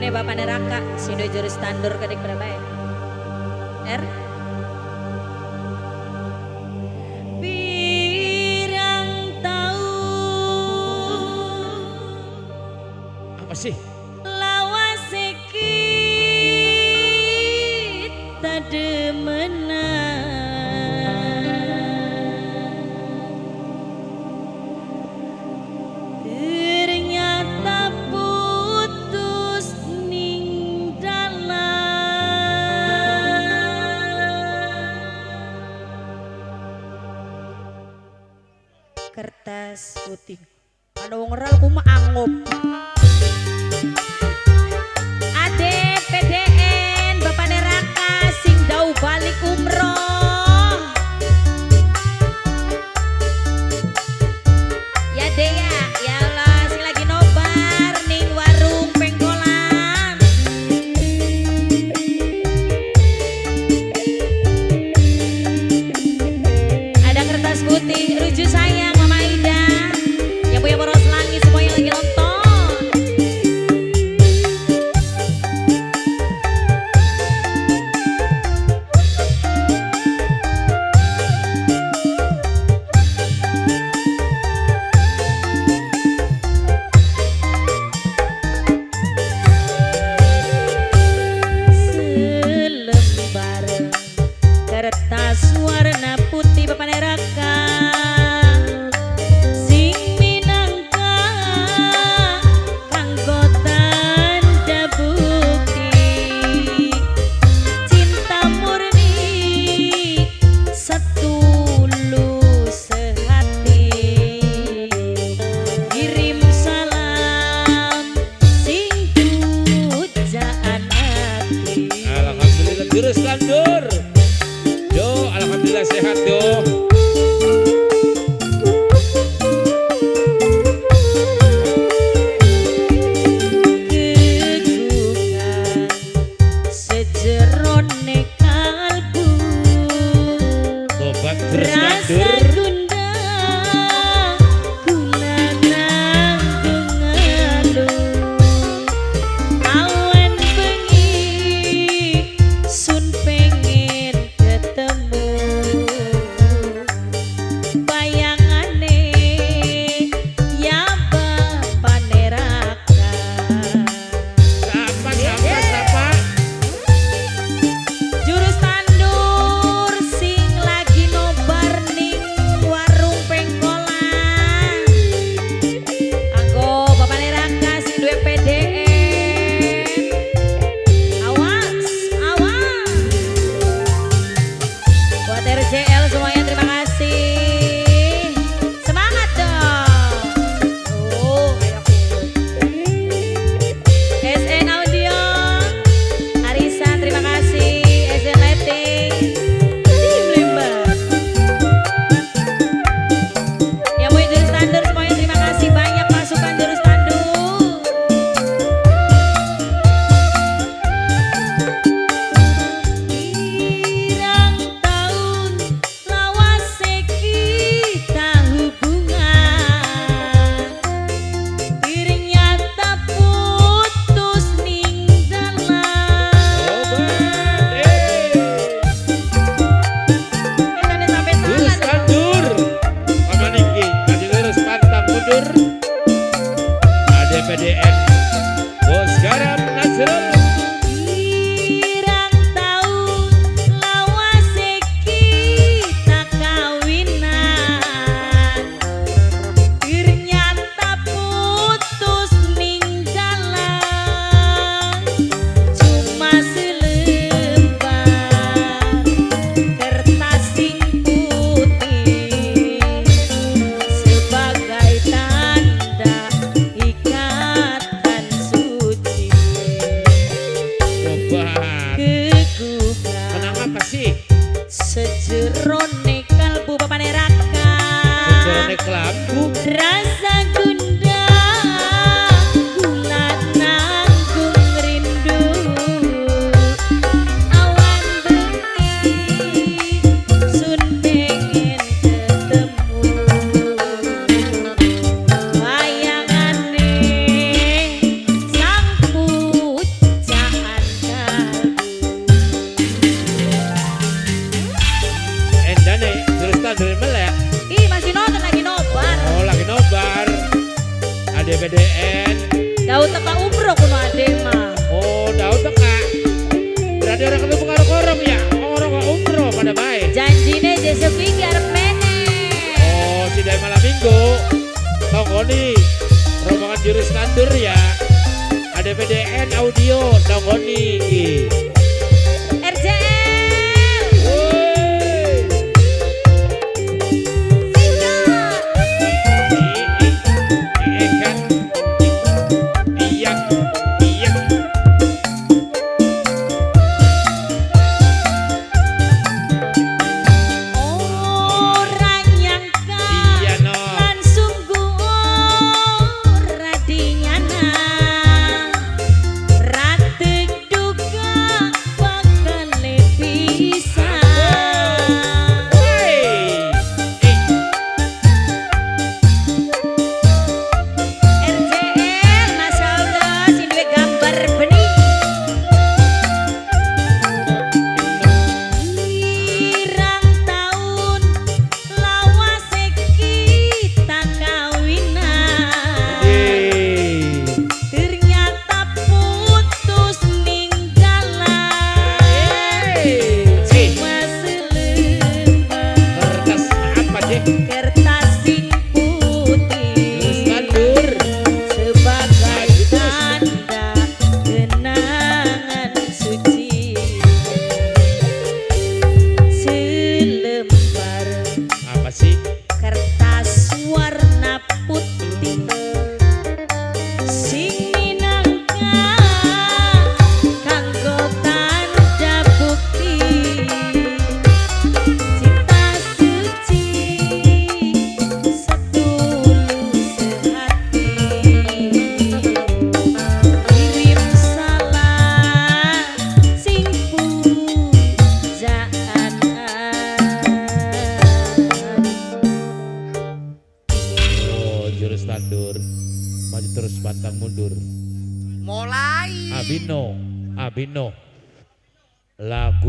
Pokoknya Bapak Neraka, Sindo Jurus Tandur kedik berapa ya? R? Pirang tahun Apa sih? lawas kita demenan. Ternyata putus ning dalan. Kertas putih. Ada wong ngeral kuma anggop. Ade PDN Bapak Neraka sing dau balik umroh. Ya Dea, ya Allah sing lagi nobar ning warung pengkolan. Ada kertas putih rujuk sayang Mama Ida. Yang punya poros langit semua yang lagi nonton. Selembar kertas warna putih Bapak Neraka sing minangka kanggo tanda bukti cinta murni setulus sehati. Kirim salam sing pujaan hati. Alhamdulillah jurus tandur. Jo, alhamdulillah sehat Jo. Kegugan sejerone kalbu Tobat jurus rasa tandur. gundah guna nanggung ngeluh. Awan bengi sun pengen ketemu bayangane ya Bapak Neraka. Sapa? Jurus tandur sing lagi nobar ning warung pengkolan. Anggo Bapak Neraka sing duwe PDN. Awas, awas. Buat RJL semuanya terima kasih. Semangat dong. Oh, kayak SN Audio, Arisa terima kasih, SN Lighting, Tim Limbat. Yang mau jurus tandur semuanya terima kasih banyak masukan jurus tandur. Pirang tahun lawas kita hubungan. Ternyata putus ning dalan. Ini sampai Jurus salah. tandur. Mama Niki, tadi lurus pantang mundur. Ada PDN. Bos garam Nasrul. Pirang tahun lawas kita kawinan. Ternyata putus ning dalan. Cuma selembar kertas sing putih sebagai tanda ikatan suci. RJN Audio Nonggoni iki. RJL. Woi. Iya. Iya. Ora nyangka Iya, no. lan sungguh ora dinyana. Ratek duga bakal bisa. Woi. RJL Masya Allah sing duwe gambar bening. Pirang taun lawase kita kawinan. Ternyata putus ninggalan. Cuma selembar Kertas apa deh? kertas sing putih Tandur. sebagai tanda kenangan suci. Selembar Apa sih? kertas warna putih sing minangka kanggo tanda bukti cinta suci setulus sehati. Kirim salam sing pujaan. Oh, jurus tandur. Maju terus pantang mundur. Mulai. Abino. Lagu